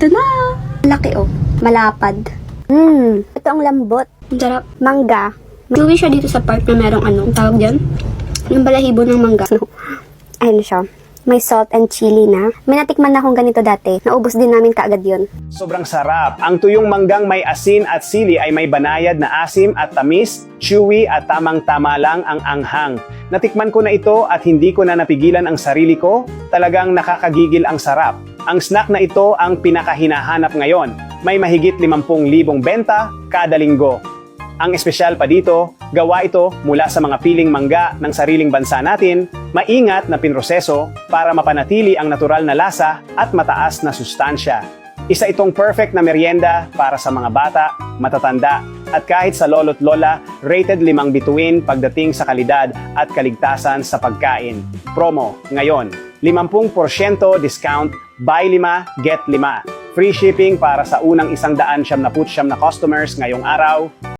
Ito na! Laki oh. Malapad. Ito ang lambot. Ang sarap. Mangga. Chewy siya dito sa part na merong ang tawag dyan? Yung balahibo ng mangga. Ayun siya. May salt and chili na. May natikman na akong ganito dati. Naubos din namin kaagad yun. Sobrang sarap. Ang tuyong manggang may asin at sili ay may banayad na asim at tamis, chewy at tamang-tama lang ang anghang. Natikman ko na ito at hindi ko na napigilan ang sarili ko. Talagang nakakagigil ang sarap. Ang snack na ito ang pinakahinahanap ngayon. May mahigit 50,000 benta kada linggo. Ang espesyal pa dito, gawa ito mula sa mga piling mangga ng sariling bansa natin, maingat na pinroseso para mapanatili ang natural na lasa at mataas na sustansya. Isa itong perfect na merienda para sa mga bata, matatanda, at kahit sa lolo't lola, rated 5 bituin pagdating sa kalidad at kaligtasan sa pagkain. Promo, ngayon, 50% discount, buy 5, get 5. Free shipping para sa unang 199 na customers ngayong araw.